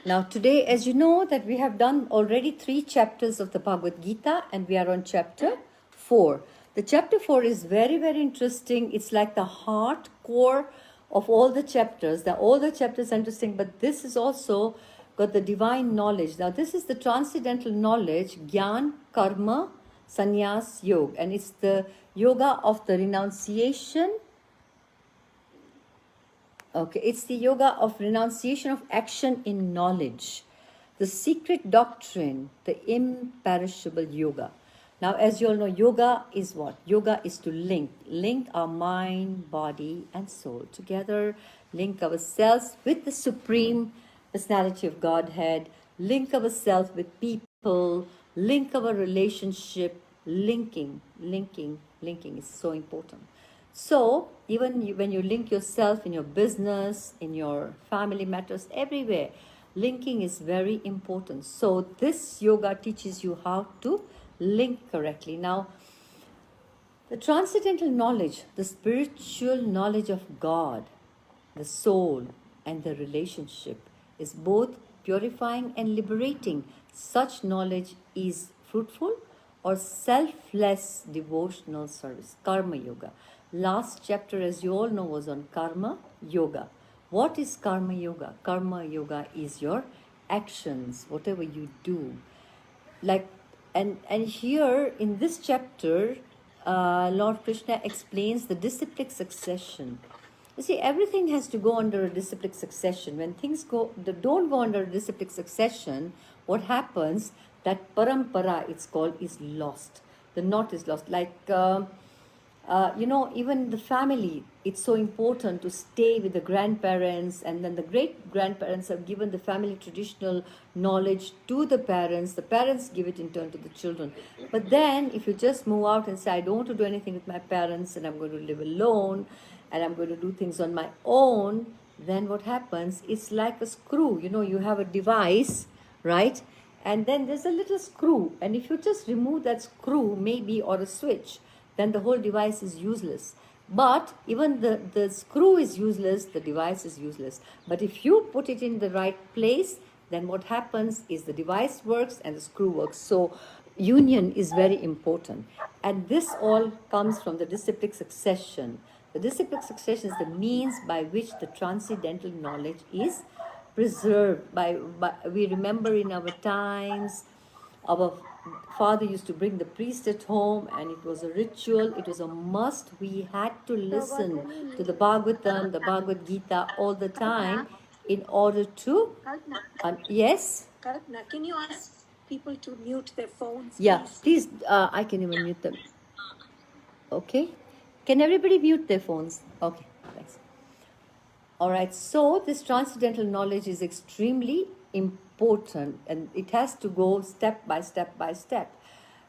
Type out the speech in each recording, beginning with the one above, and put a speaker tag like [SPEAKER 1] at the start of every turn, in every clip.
[SPEAKER 1] Now today, as you know, that we have done already 3 chapters of the Bhagavad Gita and we are on chapter 4. The chapter 4 is very, very interesting. It's like the heart core of all the chapters. All the chapters are interesting, but this is also got the divine knowledge. Now this is the transcendental knowledge, Gyan, Karma, Sannyas, Yoga. And it's the yoga of the renunciation. Okay, it's the yoga of renunciation of action in knowledge, the secret doctrine, the imperishable yoga. Now, as you all know, yoga is what? Yoga is to link our mind, body, and soul together, link ourselves with the Supreme Personality of Godhead, link ourselves with people, link our relationship, linking is so important. So, even when you link yourself in your business, in your family matters, everywhere, linking is very important. So, this yoga teaches you how to link correctly. Now, the transcendental knowledge, the spiritual knowledge of God, the soul, and the relationship is both purifying and liberating. Such knowledge is fruitful or selfless devotional service, karma yoga. Last chapter, as you all know, was on karma yoga. What is karma yoga? Karma yoga is your actions, whatever you do. Like, and here in this chapter, Lord Krishna explains the disciplic succession. You see, everything has to go under a disciplic succession. When things don't go under a disciplic succession, what happens? That parampara, it's called, is lost. The knot is lost. Like, even the family, it's so important to stay with the grandparents, and then the great grandparents have given the family traditional knowledge to the parents give it in turn to the children. But then if you just move out and say, I don't want to do anything with my parents and I'm going to live alone and I'm going to do things on my own, then what happens? It's like a screw. You have a device, right? And then there's a little screw, and if you just remove that screw, maybe, or a switch, then the whole device is useless. But even the screw is useless, the device is useless. But if you put it in the right place, then what happens is the device works and the screw works. So union is very important. And this all comes from the disciplic succession. The disciplic succession is the means by which the transcendental knowledge is preserved. We remember in our times, our father used to bring the priest at home, and it was a ritual, it was a must. We had to listen to the Bhagavatam, the Bhagavad Gita all the time in order to... yes?
[SPEAKER 2] Kalpana, can you ask people to mute their phones,
[SPEAKER 1] Yeah,
[SPEAKER 2] please?
[SPEAKER 1] I can even mute them. Okay. Can everybody mute their phones? Okay, thanks. All right, so this transcendental knowledge is extremely important, and it has to go step by step by step.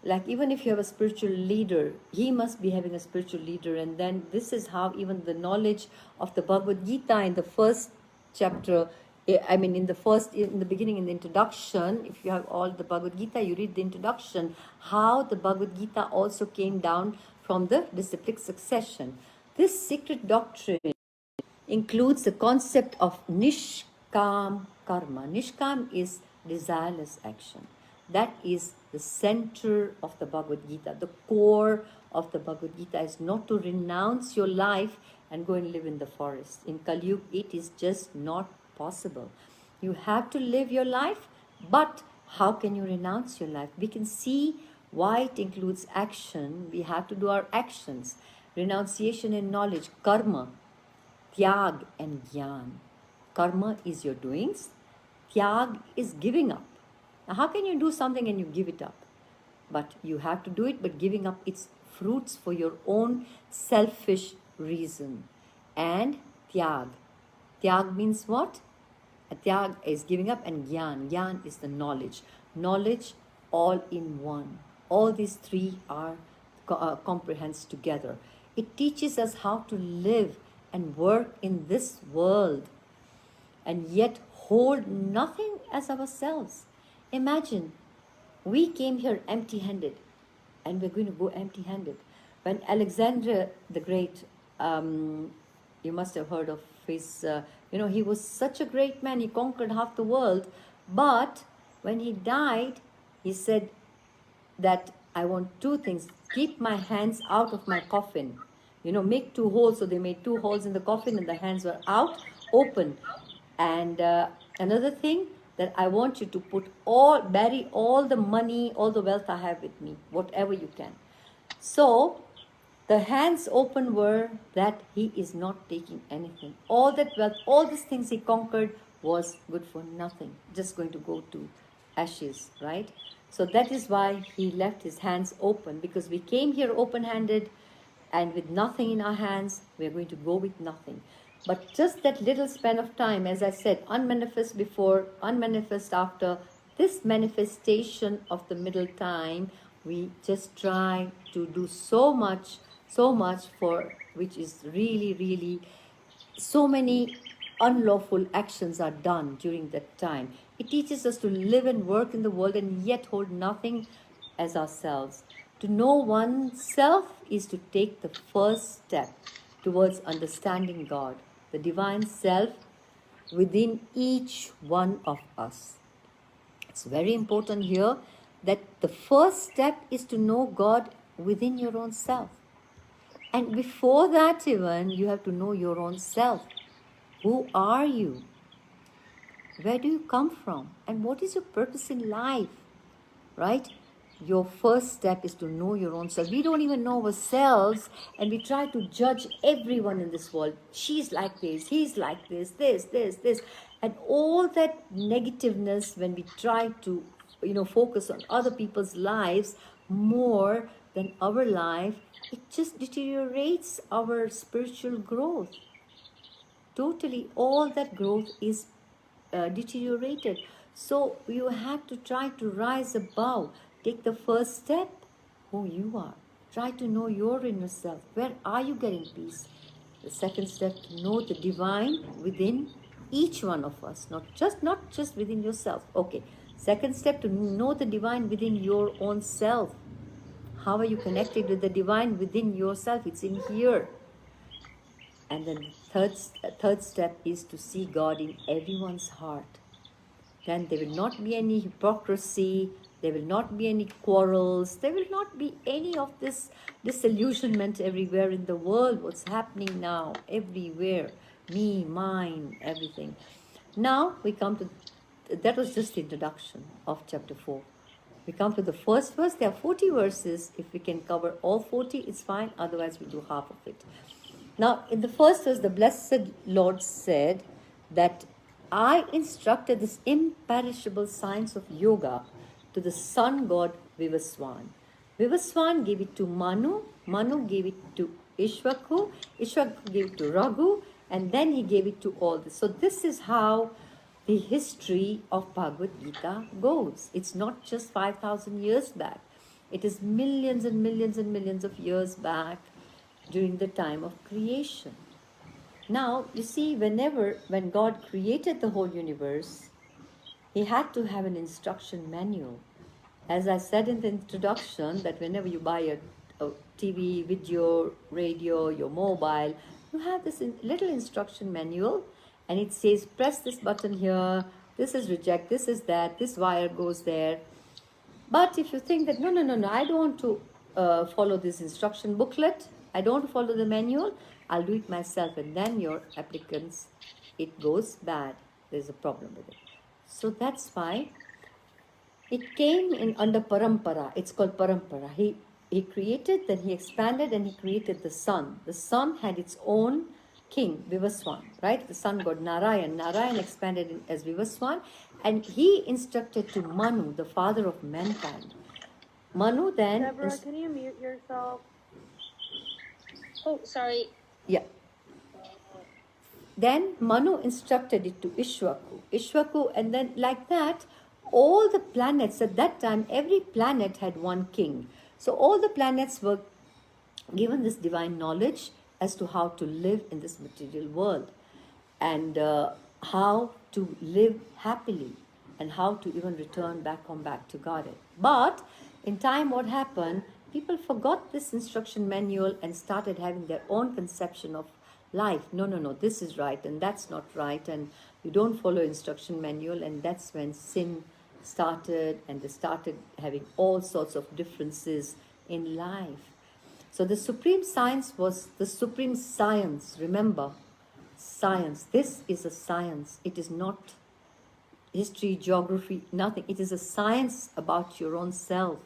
[SPEAKER 1] Like, even if you have a spiritual leader, he must be having a spiritual leader. And then this is how even the knowledge of the Bhagavad Gita in the first chapter, in the beginning, in the introduction, if you have all the Bhagavad Gita, you read the introduction, how the Bhagavad Gita also came down from the disciplic succession. This secret doctrine includes the concept of nishkam karma. Nishkam is desireless action. That is the center of the Bhagavad Gita. The core of the Bhagavad Gita is not to renounce your life and go and live in the forest. In Kali Yuga, it is just not possible. You have to live your life, but how can you renounce your life? We can see why it includes action. We have to do our actions. Renunciation and knowledge, karma, Tyag and Gyan. Karma is your doings. Tyag is giving up. Now, how can you do something and you give it up? But you have to do it, but giving up its fruits for your own selfish reason. And Tyag. Tyag means what? Tyag is giving up, and Gyan. Gyan is the knowledge. Knowledge all in one. All these three are comprehends together. It teaches us how to live and work in this world and yet hold nothing as ourselves. Imagine, we came here empty-handed and we're going to go empty-handed. When Alexander the Great, you must have heard of his, he was such a great man. He conquered half the world. But when he died, he said that I want two things. Keep my hands out of my coffin. Make two holes. So they made two holes in the coffin and the hands were out, open. And another thing, that I want you to bury all the money, all the wealth I have with me, whatever you can. So the hands open were that he is not taking anything. All that wealth, all these things he conquered was good for nothing, just going to go to ashes, right? So that is why he left his hands open, because we came here open-handed and with nothing in our hands, we are going to go with nothing. But just that little span of time, as I said, unmanifest before, unmanifest after, this manifestation of the middle time, we just try to do so much for which is really, really, so many unlawful actions are done during that time. It teaches us to live and work in the world and yet hold nothing as ourselves. To know oneself is to take the first step towards understanding God, the divine self within each one of us. It's very important here that the first step is to know God within your own self. And before that even, you have to know your own self. Who are you? Where do you come from? And what is your purpose in life? Right? Your first step is to know your own self. We don't even know ourselves, and we try to judge everyone in this world. She's like this, he's like this. And all that negativeness, when we try to, focus on other people's lives more than our life, it just deteriorates our spiritual growth. Totally, all that growth is deteriorated. So you have to try to rise above. Take the first step, who you are. Try to know your inner self. Where are you getting peace? The second step, to know the divine within each one of us, not just within yourself. Okay. Second step, to know the divine within your own self. How are you connected with the divine within yourself? It's in here. And then the third step is to see God in everyone's heart. Then there will not be any hypocrisy, there will not be any quarrels, there will not be any of this disillusionment everywhere in the world. What's happening now, everywhere, me, mine, everything. Now we come to, that was just the introduction of chapter 4. We come to the first verse. There are 40 verses. If we can cover all 40, it's fine. Otherwise, we do half of it. Now, in the first verse, the blessed Lord said that I instructed this imperishable science of yoga to the sun god Vivaswan. Vivaswan gave it to Manu. Manu gave it to Ishwaku. Ishwaku gave it to Raghu. And then he gave it to all this. So this is how the history of Bhagavad Gita goes. It's not just 5,000 years back. It is millions and millions and millions of years back during the time of creation. Now, you see, when God created the whole universe, he had to have an instruction manual. As I said in the introduction, that whenever you buy a TV, video, radio, your mobile, you have this little instruction manual, and it says, press this button here, this is reject, this is that, this wire goes there. But if you think that, no, I don't want to follow this instruction booklet, I don't want to follow the manual, I'll do it myself, and then your applicants, it goes bad. There's a problem with it. So that's why it came in under parampara. It's called parampara. He created, then he expanded, and he created the sun. The sun had its own king, Vivaswan, right? The sun god Narayan. Narayan expanded as Vivaswan, and he instructed to Manu, the father of mankind. Manu then...
[SPEAKER 3] Deborah, can you mute yourself?
[SPEAKER 2] Oh, sorry.
[SPEAKER 1] Yeah. Then Manu instructed it to Ishwaku, and then like that, all the planets at that time, every planet had one king. So all the planets were given this divine knowledge as to how to live in this material world, and how to live happily, and how to even return back to Godhead. But in time, what happened? People forgot this instruction manual and started having their own conception of life. No, no, no, this is right and that's not right, and you don't follow instruction manual, and that's when sin started, and they started having all sorts of differences in life. So the supreme science was the supreme science. Remember, science. This is a science. It is not history, geography, nothing. It is a science about your own self,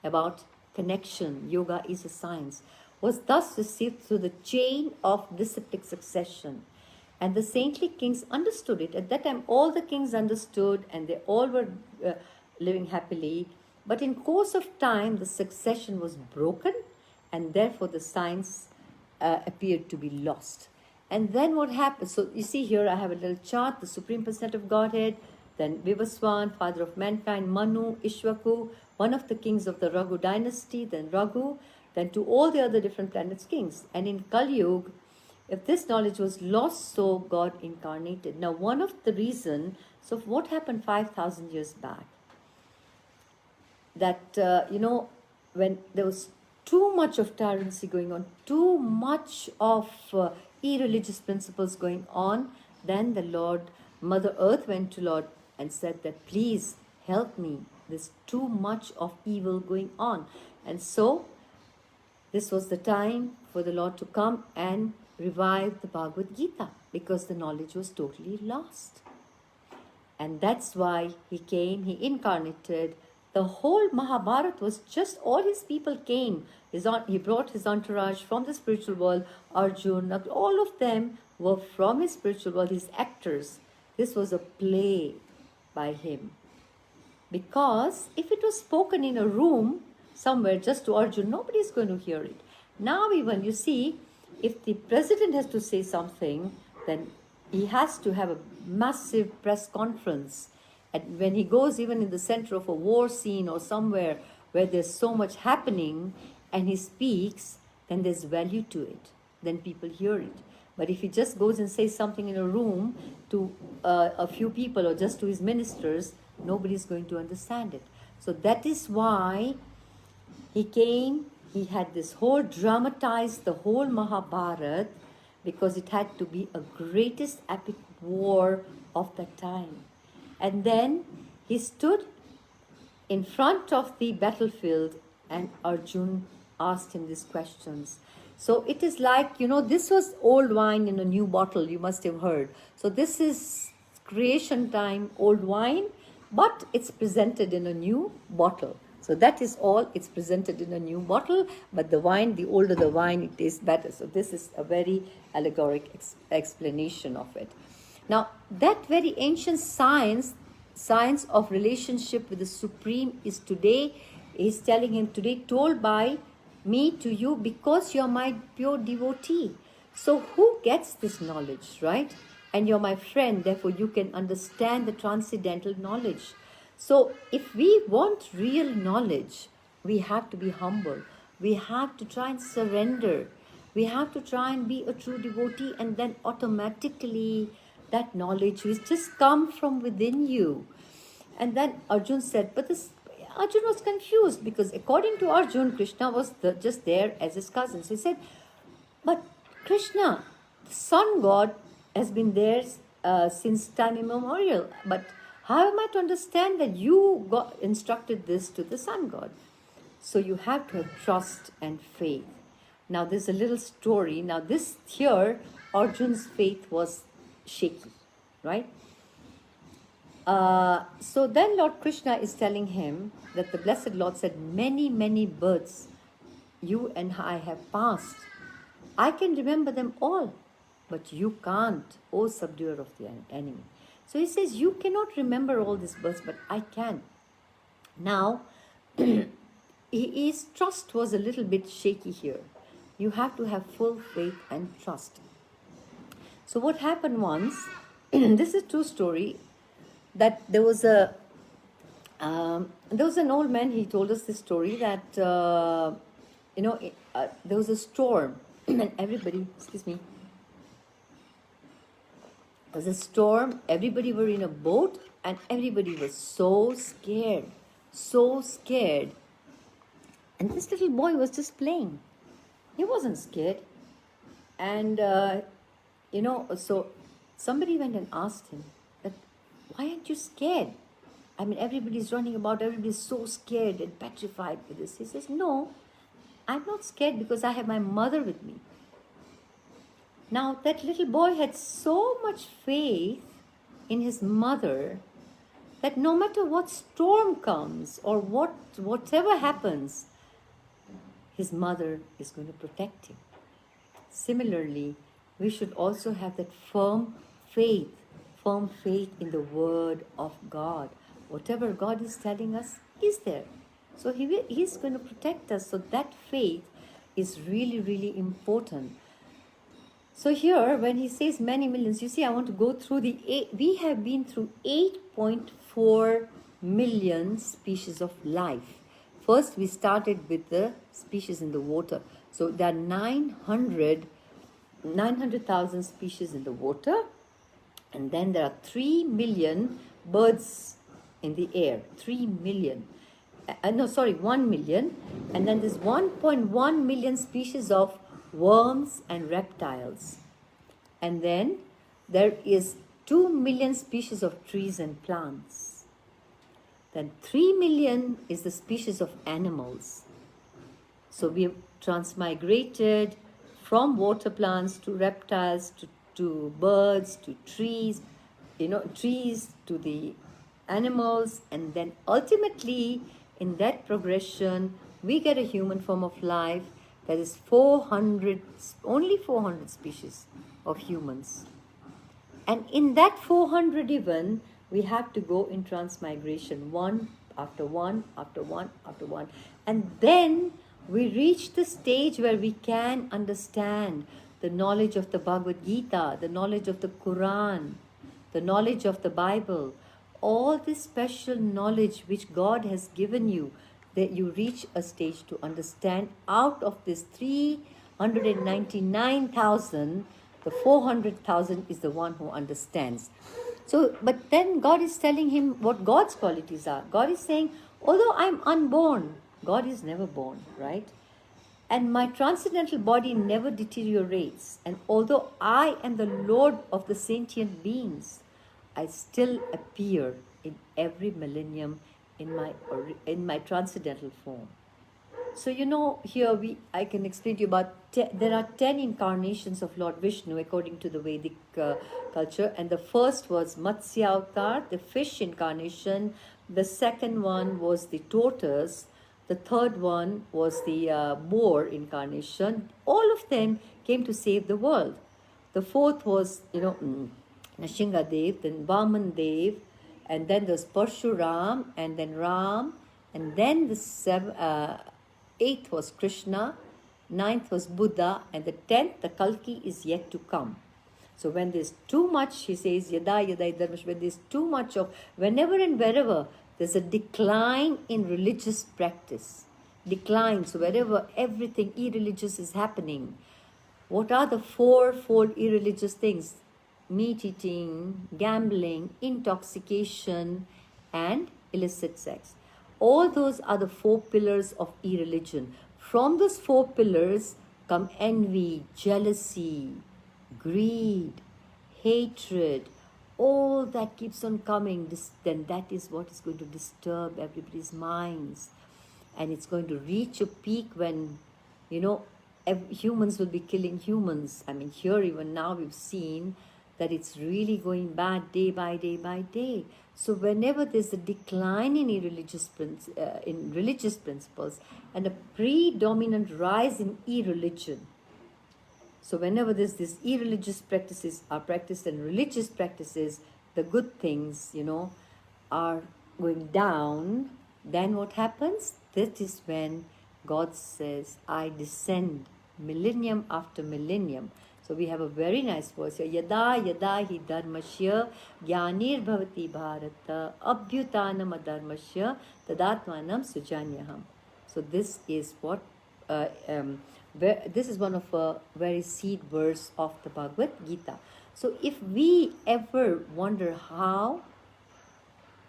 [SPEAKER 1] about connection. Yoga is a science. Was thus received through the chain of disciplic succession. And the saintly kings understood it. At that time, all the kings understood, and they all were living happily. But in course of time, the succession was broken, and therefore the science appeared to be lost. And then what happened? So you see here, I have a little chart: the Supreme Personality of Godhead, then Vivaswan, father of mankind, Manu, Ishwaku, one of the kings of the Raghu dynasty, then Raghu, then to all the other different planets kings. And in Kali Yuga, if this knowledge was lost, so God incarnated. Now, one of the reasons, so what happened 5,000 years back? That, when there was too much of tyranny going on, too much of irreligious principles going on, then the Lord, Mother Earth went to Lord and said that, please help me. There's too much of evil going on. And so, this was the time for the Lord to come and revive the Bhagavad Gita, because the knowledge was totally lost. And that's why he came, he incarnated. The whole Mahabharata was just, all his people came. He brought his entourage from the spiritual world, Arjuna, all of them were from his spiritual world, his actors. This was a play by him. Because if it was spoken in a room somewhere just to Arjuna, nobody is going to hear it. Now even, you see, if the president has to say something, then he has to have a massive press conference. And when he goes even in the center of a war scene or somewhere where there's so much happening and he speaks, then there's value to it. Then people hear it. But if he just goes and says something in a room to a few people or just to his ministers, nobody's going to understand it. So that is why he came, he had this whole dramatized the whole Mahabharata, because it had to be a greatest epic war of that time. And then he stood in front of the battlefield and Arjun asked him these questions. So it is like, this was old wine in a new bottle, you must have heard. So this is creation time, old wine, but it's presented in a new bottle. So that is all, it's presented in a new bottle, but the wine, the older the wine, it tastes better. So this is a very allegoric explanation of it. Now, that very ancient science of relationship with the Supreme is today, he's telling him today, told by me to you because you're my pure devotee. So who gets this knowledge, right? And you're my friend, therefore you can understand the transcendental knowledge. So if we want real knowledge, we have to be humble. We have to try and surrender. We have to try and be a true devotee, and then automatically that knowledge will just come from within you. And then Arjun said, Arjun was confused because according to Arjun, Krishna was just there as his cousin. So he said, but Krishna, the sun god, has been there since time immemorial. But how am I to understand that you instructed this to the sun god? So you have to have trust and faith. Now there's a little story. Now this here, Arjun's faith was shaky, right? So then Lord Krishna is telling him that the Blessed Lord said, many, many births you and I have passed. I can remember them all, but you can't, O subduer of the enemy. So he says, you cannot remember all these births, but I can. Now, his trust was a little bit shaky here. You have to have full faith and trust. So what happened once, this is a true story, that there was an old man, he told us this story that, there was a storm and everybody, there was a storm, everybody were in a boat and everybody was so scared. And this little boy was just playing. He wasn't scared. And So somebody went and asked him that, why aren't you scared? I mean, everybody's running about, everybody's so scared and petrified with this. He says, no, I'm not scared because I have my mother with me. Now, that little boy had so much faith in his mother that no matter what storm comes or whatever happens, his mother is going to protect him. Similarly, we should also have that firm faith in the word of God. Whatever God is telling us is there. So He's going to protect us. So that faith is really, really important. So here, when he says many millions, you see, I want to go through we have been through 8.4 million species of life. First, we started with the species in the water. So there are 900,000 species in the water. And then there are 3 million birds in the air. 3 million. 1 million. And then there's 1.1 million species of worms and reptiles. And then there is 2 million species of trees and plants. Then 3 million is the species of animals. So we have transmigrated from water plants to reptiles to birds to trees, trees to the animals, and then ultimately in that progression we get a human form of life. That is only 400 species of humans. And in that 400 even, we have to go in transmigration, one after one, after one, after one. And then we reach the stage where we can understand the knowledge of the Bhagavad Gita, the knowledge of the Quran, the knowledge of the Bible, all this special knowledge which God has given you, that you reach a stage to understand. Out of this 399,000, the 400,000 is the one who understands. So, but then God is telling him what God's qualities are. God is saying, although I'm unborn, God is never born, right? And my transcendental body never deteriorates. And although I am the Lord of the sentient beings, I still appear in every millennium in my transcendental form. So here I can explain to you about there are 10 incarnations of Lord Vishnu according to the Vedic culture, and the first was Matsya Avatar, the fish incarnation. The second one was the tortoise. The third one was the boar incarnation. All of them came to save the world. The fourth was Nashinga Dev, then Vaman Dev, and then there's Parshuram, and then Ram, and then the eighth was Krishna, ninth was Buddha, and the 10th, the Kalki, is yet to come. So when there's too much, he says, Yada Yada Dharmash, when there's too much of, whenever and wherever, there's a decline in religious practice. Decline, so wherever everything irreligious is happening. What are the fourfold irreligious things? Meat eating, gambling, intoxication, and illicit sex. All those are the 4 pillars of irreligion. From those 4 pillars come envy, jealousy, greed, hatred. All that keeps on coming. Then that is what is going to disturb everybody's minds. And it's going to reach a peak when, humans will be killing humans. I mean, here even now we've seen that it's really going bad day by day by day. So whenever there's a decline in religious principles and a predominant rise in irreligion, so whenever these irreligious practices are practiced and religious practices, the good things, are going down, then what happens? That is when God says, I descend millennium after millennium. So we have a very nice verse here. Yada yada hi dharmasya jnanir bhavati bharata abhyutanam adharmasya tadatmanam sujanyaham. So this is what this is one of a very seed verse of the Bhagavad Gita. So if we ever wonder how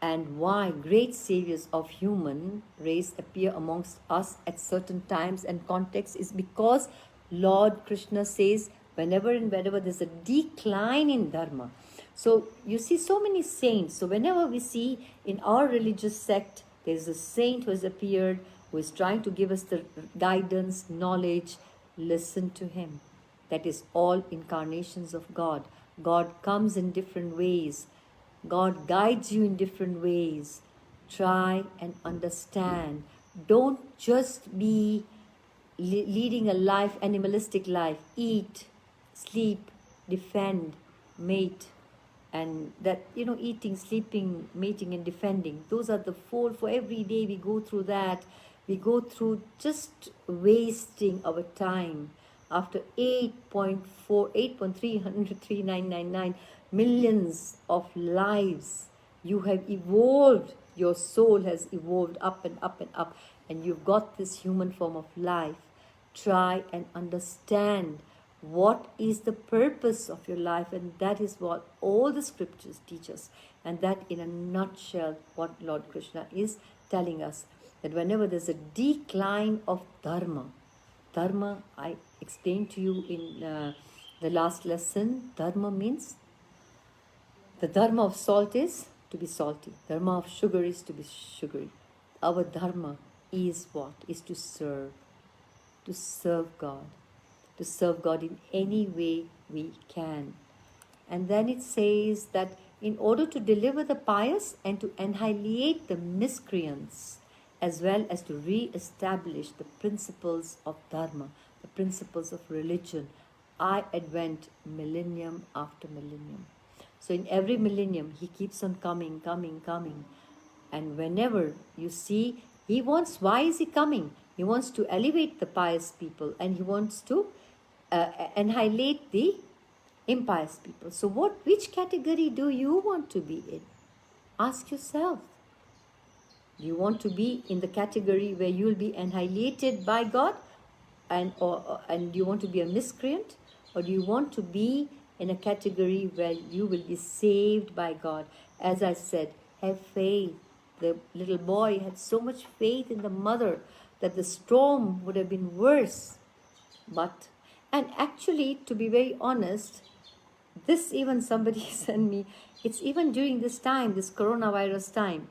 [SPEAKER 1] and why great saviors of human race appear amongst us at certain times and contexts, is because Lord Krishna says, whenever and wherever there's a decline in dharma. So you see so many saints. So whenever we see in our religious sect, there's a saint who has appeared, who is trying to give us the guidance, knowledge, listen to him. That is all incarnations of God. God comes in different ways. God guides you in different ways. Try and understand. Don't just be leading a life, animalistic life. Eat, sleep, defend, mate. And that, eating, sleeping, mating, and defending. Those are the four. For every day we go through that. We go through just wasting our time. After 8.399 millions of lives, you have evolved. Your soul has evolved up and up and up, and you've got this human form of life. Try and understand what is the purpose of your life, and that is what all the scriptures teach us. And that, in a nutshell, what Lord Krishna is telling us, that whenever there's a decline of dharma, I explained to you in the last lesson, dharma means, the dharma of salt is to be salty, dharma of sugar is to be sugary. Our dharma is what? Is to serve God, to serve God in any way we can. And then it says that in order to deliver the pious and to annihilate the miscreants, as well as to re-establish the principles of dharma, the principles of religion, I advent millennium after millennium. So in every millennium, he keeps on coming. And whenever you see, he wants, why is he coming? He wants to elevate the pious people, and he wants to annihilate the impious people. So which category do you want to be in? Ask yourself. Do you want to be in the category where you will be annihilated by God, and do you want to be a miscreant? Or do you want to be in a category where you will be saved by God? As I said, have faith. The little boy had so much faith in the mother that the storm would have been worse. And actually, to be very honest, this even somebody sent me, it's even during this time, this coronavirus time,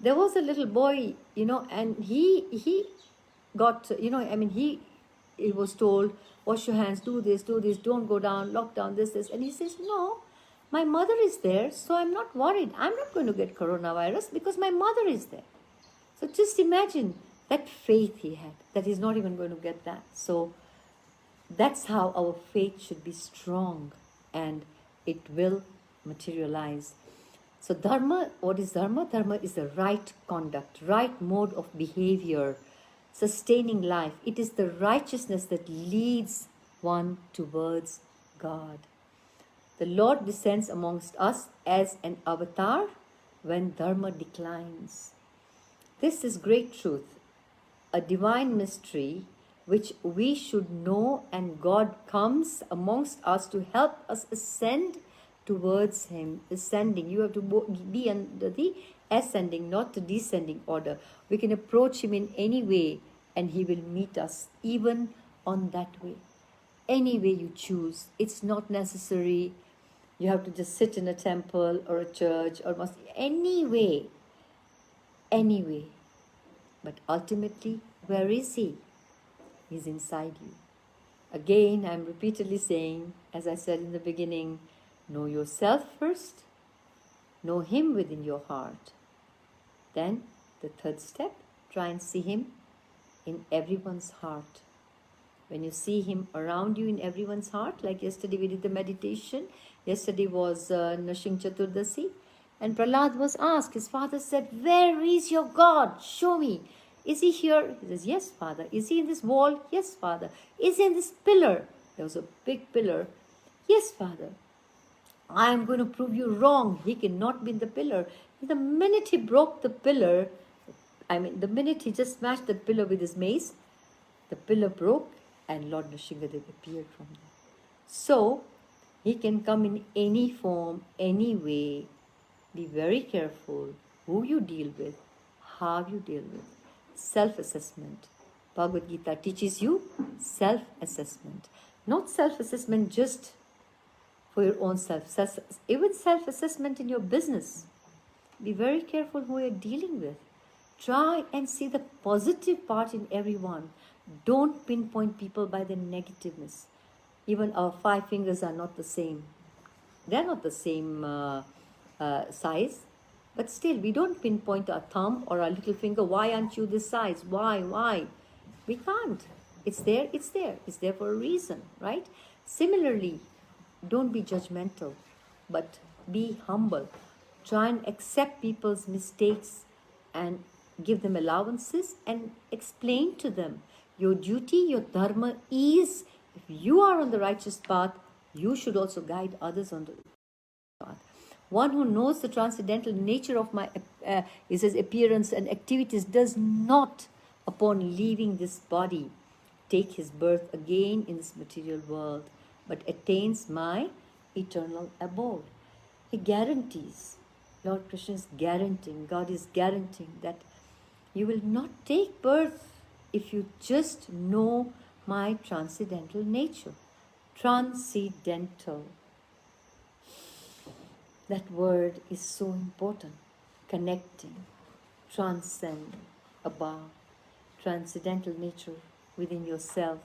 [SPEAKER 1] there was a little boy, and he got, he was told, wash your hands, do this, don't go down, lock down, this. And he says, no, my mother is there, so I'm not worried. I'm not going to get coronavirus because my mother is there. So just imagine that faith he had, that he's not even going to get that. So that's how our faith should be strong, and it will materialize. So dharma, what is dharma? Dharma is the right conduct, right mode of behavior, sustaining life. It is the righteousness that leads one towards God. The Lord descends amongst us as an avatar when dharma declines. This is great truth, a divine mystery which we should know, and God comes amongst us to help us ascend towards him. Ascending, you have to be under the ascending, not the descending order. We can approach him in any way, and he will meet us even on that way. Any way you choose. It's not necessary you have to just sit in a temple or a church or mosque. Any way. But ultimately, where is he? He's inside you. Again, I'm repeatedly saying, as I said in the beginning, know yourself first. Know him within your heart. Then, the third step, try and see him in everyone's heart. When you see him around you in everyone's heart, like yesterday we did the meditation. Yesterday was Nrsimha Chaturdasi. And Prahlad was asked, his father said, where is your God? Show me. Is he here? He says, yes, Father. Is he in this wall? Yes, Father. Is he in this pillar? There was a big pillar. Yes, Father. I am going to prove you wrong. He cannot be in the pillar. The minute he broke the pillar, the minute he just smashed the pillar with his mace, the pillar broke and Lord Nrsimhadev appeared from there. So, he can come in any form, any way. Be very careful who you deal with, how you deal with. Self-assessment. Bhagavad Gita teaches you self-assessment. Not self-assessment just for your own self, even self-assessment in your business. Be very careful who you're dealing with. Try and see the positive part in everyone. Don't pinpoint people by their negativeness. Even our 5 fingers are not the same. They're not the same size. But still, we don't pinpoint our thumb or our little finger. Why aren't you this size? Why? We can't. It's there, it's there. It's there for a reason, right? Similarly, don't be judgmental, but be humble. Try and accept people's mistakes and give them allowances and explain to them your duty, your dharma is, if you are on the righteous path, you should also guide others on the path. One who knows the transcendental nature of my is his appearance and activities does not, upon leaving this body, take his birth again in this material world, but attains my eternal abode. He guarantees, Lord Krishna is guaranteeing, God is guaranteeing that you will not take birth if you just know my transcendental nature. Transcendental. That word is so important. Connecting, transcend, above, transcendental nature within yourself.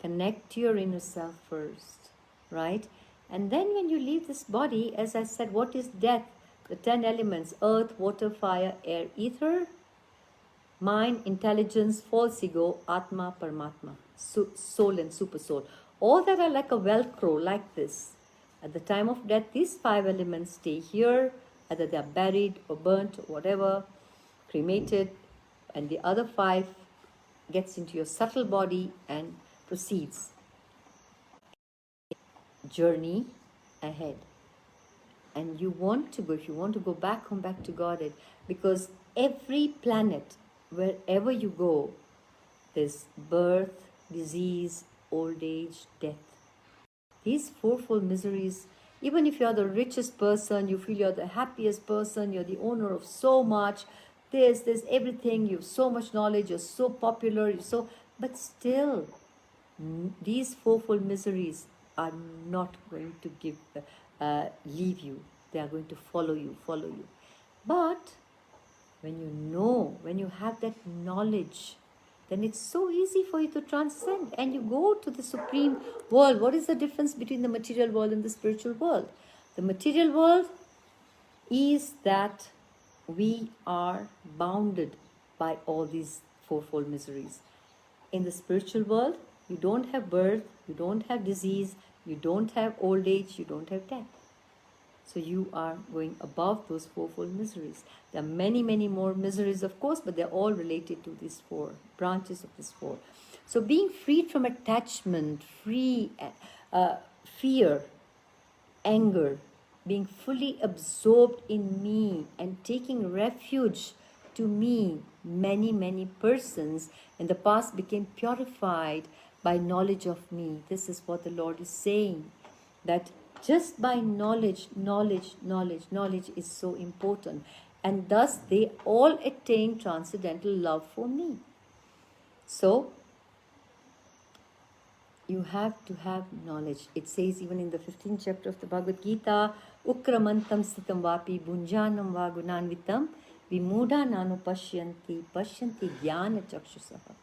[SPEAKER 1] Connect to your inner self first, right? And then when you leave this body, as I said, what is death? The 10 elements, earth, water, fire, air, ether, mind, intelligence, false ego, Atma, Paramatma, soul and super soul. All that are like a Velcro, like this. At the time of death, these 5 elements stay here, either they are buried or burnt or whatever, cremated, and the other 5 gets into your subtle body and proceeds. Journey ahead. And you want to go, if you want to go back home, back to Godhead, because every planet, wherever you go, there's birth, disease, old age, death. These fourfold miseries, even if you're the richest person, you feel you're the happiest person, you're the owner of so much, there's everything, you have so much knowledge, you're so popular, but still, these fourfold miseries are not going to leave you. They are going to follow you. But when you know, when you have that knowledge, then it's so easy for you to transcend and you go to the supreme world. What is the difference between the material world and the spiritual world? The material world is that we are bounded by all these fourfold miseries. In the spiritual world, you don't have birth, you don't have disease, you don't have old age, you don't have death. So you are going above those fourfold miseries. There are many, many more miseries, of course, but they're all related to these 4 branches of this 4. So being freed from attachment, fear, anger, being fully absorbed in me and taking refuge to me, many, many persons in the past became purified by knowledge of me. This is what the Lord is saying, that just by knowledge is so important. And thus they all attain transcendental love for me. So, you have to have knowledge. It says even in the 15th chapter of the Bhagavad Gita, Ukramantam stitam vapi bunjanam va gunanvitam vimuda nanu pashyanti jnana chakshusaha.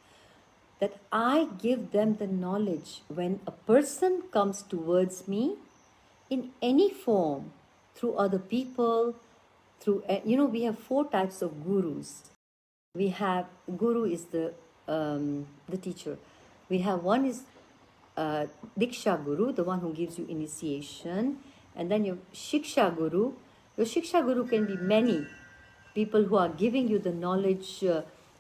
[SPEAKER 1] That I give them the knowledge when a person comes towards me in any form, through other people, through, we have 4 types of gurus. We have, guru is the teacher. We have, one is Diksha Guru, the one who gives you initiation. And then your Shiksha Guru. Your Shiksha Guru can be many people who are giving you the knowledge.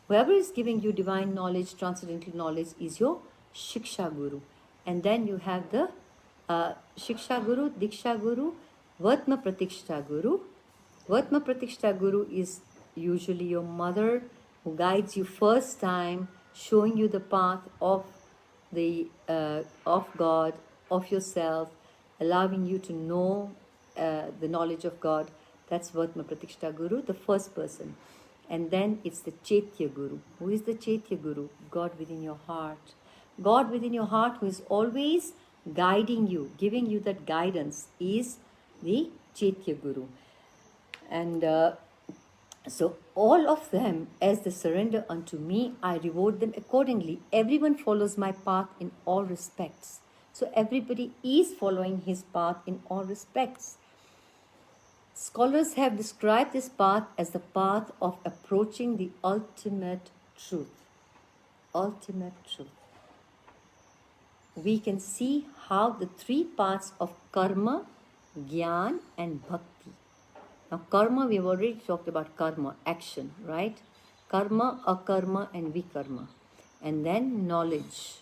[SPEAKER 1] Whoever is giving you divine knowledge, transcendental knowledge is your Shiksha Guru. And then you have the Shiksha Guru, Diksha Guru, Vatma Pratikshta Guru. Vatma Pratikshta Guru is usually your mother who guides you first time, showing you the path of God, of yourself, allowing you to know the knowledge of God. That's Vatma Pratikshta Guru, the first person. And then it's the Chaitya Guru. Who is the Chaitya Guru? God within your heart. God within your heart who is always guiding you, giving you that guidance, is the Chaitya Guru. And so all of them, as they surrender unto me, I reward them accordingly. Everyone follows my path in all respects. So everybody is following his path in all respects. Scholars have described this path as the path of approaching the ultimate truth. Ultimate truth. We can see how the three parts of karma, jnana, and bhakti. Now, karma, we've already talked about karma, action, right? Karma, akarma, and vikarma. And then knowledge.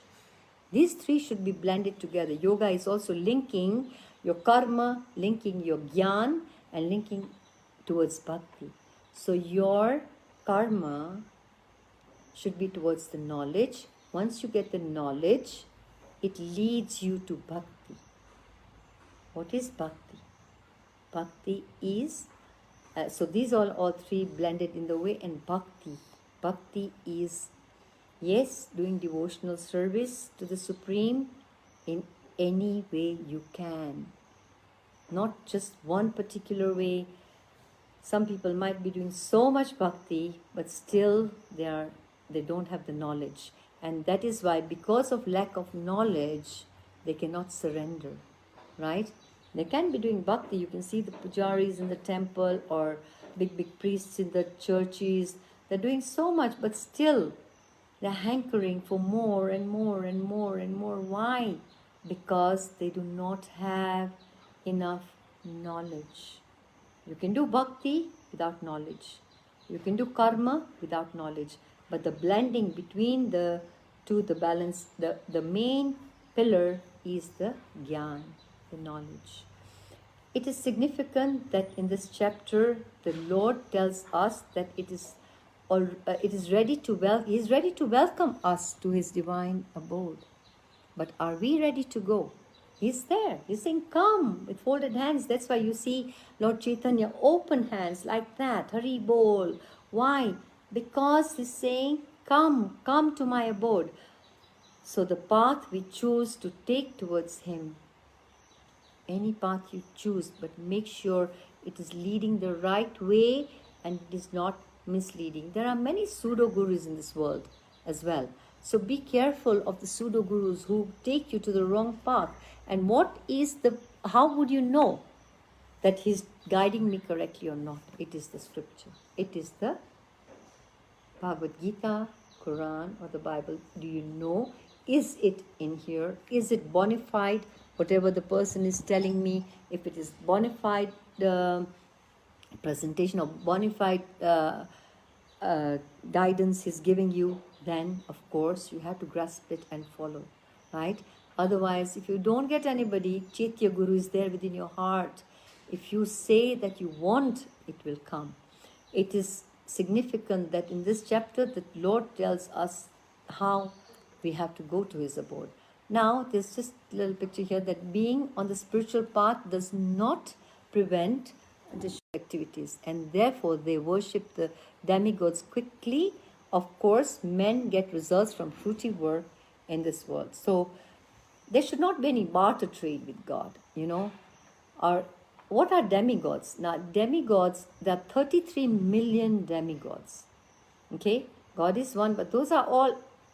[SPEAKER 1] These three should be blended together. Yoga is also linking your karma, linking your jnana, and linking towards bhakti. So your karma should be towards the knowledge. Once you get the knowledge, it leads you to bhakti. What is bhakti? Bhakti is, so these are all three blended in the way, and bhakti. Bhakti is, yes, doing devotional service to the Supreme in any way you can. Not just one particular way. Some people might be doing so much bhakti, but still they don't have the knowledge. And that is why, because of lack of knowledge, they cannot surrender, right? They can be doing bhakti. You can see the pujaris in the temple or big priests in the churches. They're doing so much, but still they're hankering for more and more and more and more. Why? Because they do not have enough knowledge. You can do bhakti without knowledge. You can do karma without knowledge. But the blending between the two, the balance, the main pillar is the jnana, the knowledge. It is significant that in this chapter, the Lord tells us that he is ready to welcome us to his divine abode. But are we ready to go? He's there. He's saying, come with folded hands. That's why you see Lord Chaitanya, open hands like that. Hari bol. Why? Because he's saying, come to my abode. So the path we choose to take towards him, any path you choose, but make sure it is leading the right way and it is not misleading. There are many pseudo-gurus in this world as well. So be careful of the pseudo-gurus who take you to the wrong path. And how would you know that he's guiding me correctly or not? It is the scripture. It is the Bhagavad Gita, Quran, or the Bible. Do you know? Is it in here? Is it bona fide? Whatever the person is telling me, if it is bona fide presentation or bona fide guidance he's giving you, then of course you have to grasp it and follow, right? Otherwise, if you don't get anybody, Chaitya Guru is there within your heart. If you say that you want, it will come. It is significant that in this chapter, the Lord tells us how we have to go to his abode. Now, there's just a little picture here that being on the spiritual path does not prevent the activities, and therefore they worship the demigods quickly. Of course, men get results from fruity work in this world. So there should not be any barter trade with God, Or what are demigods? Now, demigods, there are 33 million demigods. Okay, God is one, but those are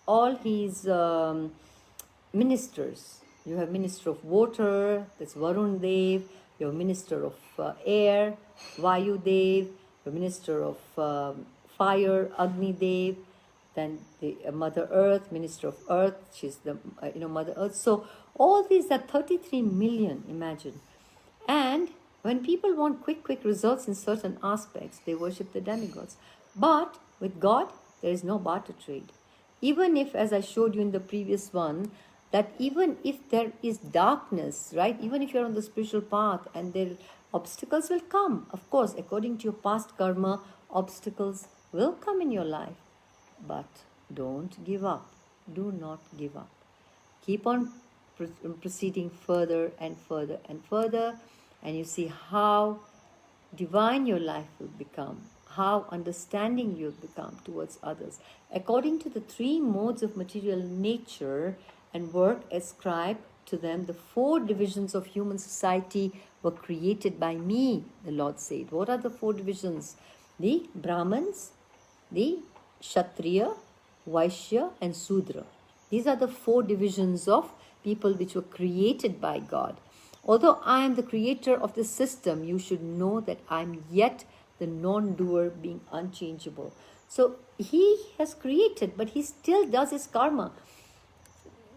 [SPEAKER 1] all his ministers. You have minister of water, that's Varun Dev. You have minister of air, Vayu Dev. You have minister of fire, Agni Dev. Then the Mother Earth, minister of earth, she's the Mother Earth. So all these are 33 million, imagine. And when people want quick results in certain aspects, they worship the demigods. But with God, there is no barter trade. Even if, as I showed you in the previous one, that even if there is darkness, right? Even if you're on the spiritual path and there obstacles will come. Of course, according to your past karma, obstacles will come in your life. But don't give up. Do not give up. Keep on proceeding further and further and further. And you see how divine your life will become, how understanding you'll become towards others. According to the three modes of material nature and work ascribed to them, the four divisions of human society were created by me, the Lord said. What are the four divisions? The Brahmins, the Kshatriya, Vaishya, and Sudra. These are the four divisions of people which were created by God. Although I am the creator of this system, you should know that I am yet the non-doer, being unchangeable. So he has created, but he still does his karma.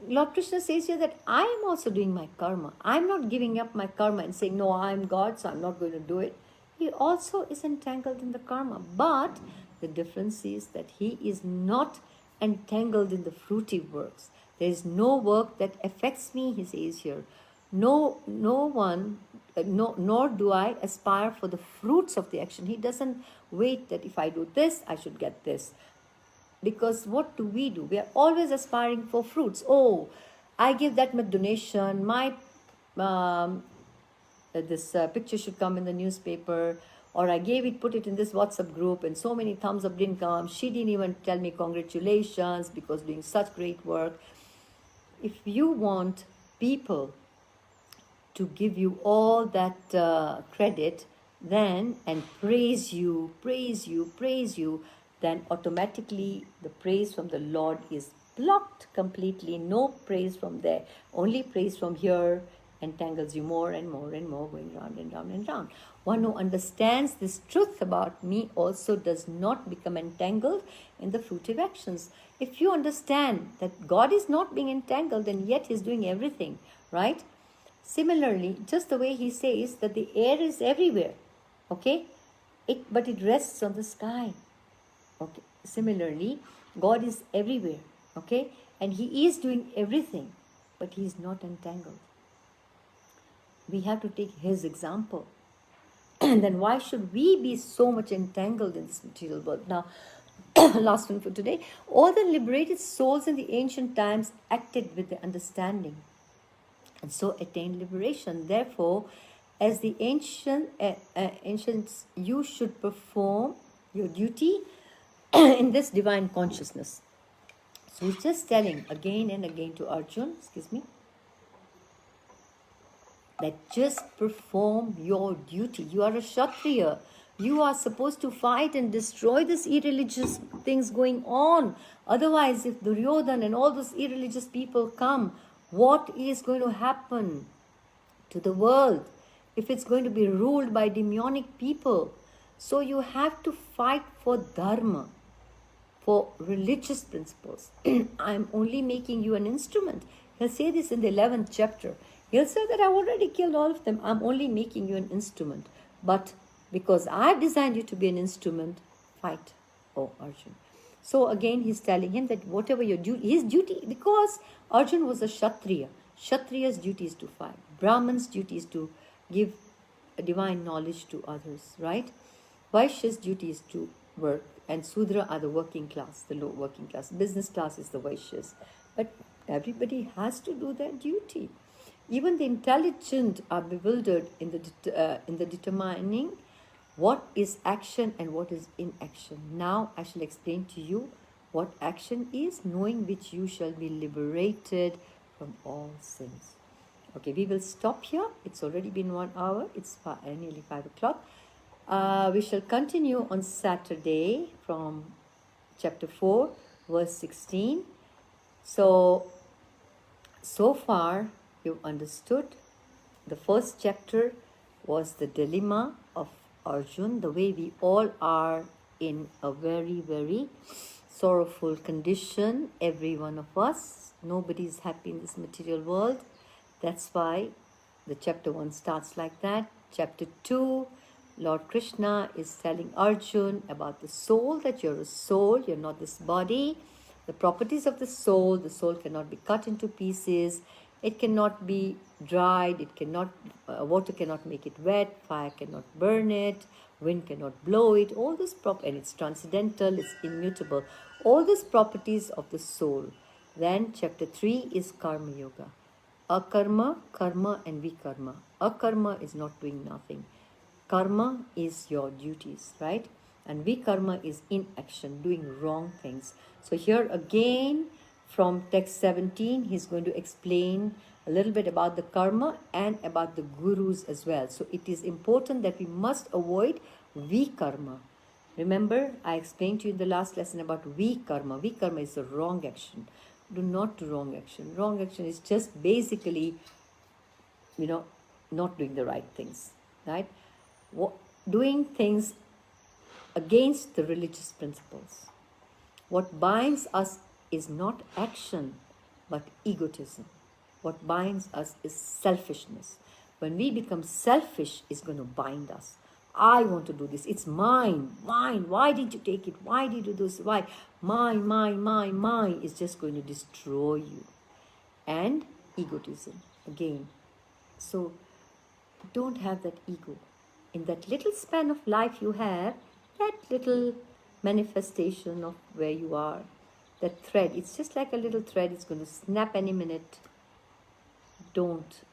[SPEAKER 1] Lord Krishna says here that I am also doing my karma. I'm not giving up my karma and saying, no, I'm God, so I'm not going to do it. He also is entangled in the karma. But the difference is that he is not entangled in the fruity works. There is no work that affects me, he says here. Nor do I aspire for the fruits of the action. He doesn't wait that if I do this, I should get this. Because what do? We are always aspiring for fruits. Oh, I give that much donation. My this picture should come in the newspaper, or I gave it, put it in this WhatsApp group, and so many thumbs up didn't come. She didn't even tell me congratulations because doing such great work. If you want people to give you all that credit, then and praise you, then automatically the praise from the Lord is blocked completely. No praise from there. Only praise from here entangles you more and more and more, going round and round and round. One who understands this truth about me also does not become entangled in the fruitive actions. If you understand that God is not being entangled and yet He's doing everything, right? Similarly, just the way he says that the air is everywhere, okay? But it rests on the sky, okay? Similarly, God is everywhere, okay? And He is doing everything, but He is not entangled. We have to take His example. And then why should we be so much entangled in this material world? Now, last one for today. All the liberated souls in the ancient times acted with the understanding, and so attained liberation. Therefore, as the ancients, you should perform your duty in this divine consciousness. So he's just telling again and again to Arjun, that just perform your duty. You are a Kshatriya. You are supposed to fight and destroy this irreligious things going on. Otherwise, if Duryodhan and all those irreligious people come, what is going to happen to the world if it's going to be ruled by demonic people? So you have to fight for dharma, for religious principles. I'm only making you an instrument. He'll say this in the 11th chapter. He'll say that I've already killed all of them. I'm only making you an instrument. But because I've designed you to be an instrument, fight, oh Arjun. So again, he's telling him that whatever your duty, his duty, because Arjun was a Kshatriya. Kshatriya's duty is to fight. Brahman's duty is to give divine knowledge to others, right? Vaishya's duty is to work, and Sudra are the working class, the low working class. Business class is the Vaishyas. But everybody has to do their duty. Even the intelligent are bewildered in the determining what is action and what is inaction. Now I shall explain to you what action is, knowing which you shall be liberated from all sins. Okay, we will stop here. It's already been 1 hour. It's nearly 5 o'clock. We shall continue on Saturday from chapter 4, verse 16. So far you've understood. The first chapter was the dilemma of Arjun, the way we all are in a very, very sorrowful condition, every one of us. Nobody is happy in this material world. That's why the chapter 1 starts like that. Chapter 2, Lord Krishna is telling Arjun about the soul, that you're a soul, you're not this body. The properties of the soul cannot be cut into pieces. It cannot be dried, it cannot, water cannot make it wet, fire cannot burn it, wind cannot blow it, all this and it's transcendental, it's immutable. All these properties of the soul. Then chapter 3 is Karma Yoga. Akarma, karma and vikarma. Akarma is not doing nothing. Karma is your duties, right? And vikarma is inaction, doing wrong things. So here again, from text 17, he's going to explain a little bit about the karma and about the gurus as well. So it is important that we must avoid vikarma. Remember, I explained to you in the last lesson about vikarma. Vikarma is a wrong action. Do not do wrong action. Wrong action is just basically, not doing the right things, right? Doing things against the religious principles. What binds us is not action, but egotism. What binds us is selfishness. When we become selfish, it's going to bind us. I want to do this. It's mine. Mine. Why did you take it? Why did you do this? Why? Mine is just going to destroy you. And egotism again. So don't have that ego. In that little span of life you have, that little manifestation of where you are, that thread, it's just like a little thread, it's going to snap any minute. Don't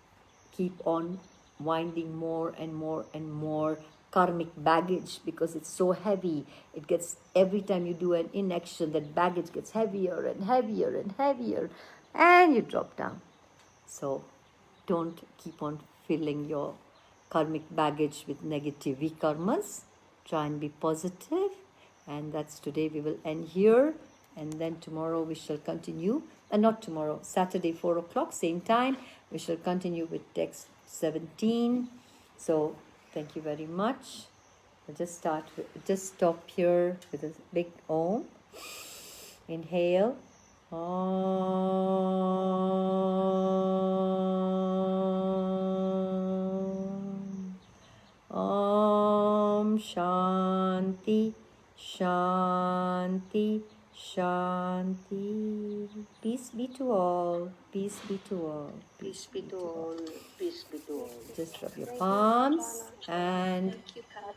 [SPEAKER 1] keep on winding more and more and more karmic baggage, because it's so heavy. It gets, every time you do an inaction, that baggage gets heavier and heavier and heavier, and you drop down. So don't keep on filling your karmic baggage with negative karmas. Try and be positive. And that's today. We will end here. And then tomorrow we shall continue. And not tomorrow, Saturday, 4 o'clock, same time. We shall continue with text 17. So thank you very much. I'll just stop here with a big Om. Inhale. Om Shanti, Shanti, Shanti. Peace be to all. Peace be to all.
[SPEAKER 2] Peace be to all. Peace be to all.
[SPEAKER 1] Just rub your
[SPEAKER 3] Thank you,
[SPEAKER 1] palms
[SPEAKER 3] Kalpana.
[SPEAKER 1] and
[SPEAKER 2] Thank you, Kalpana.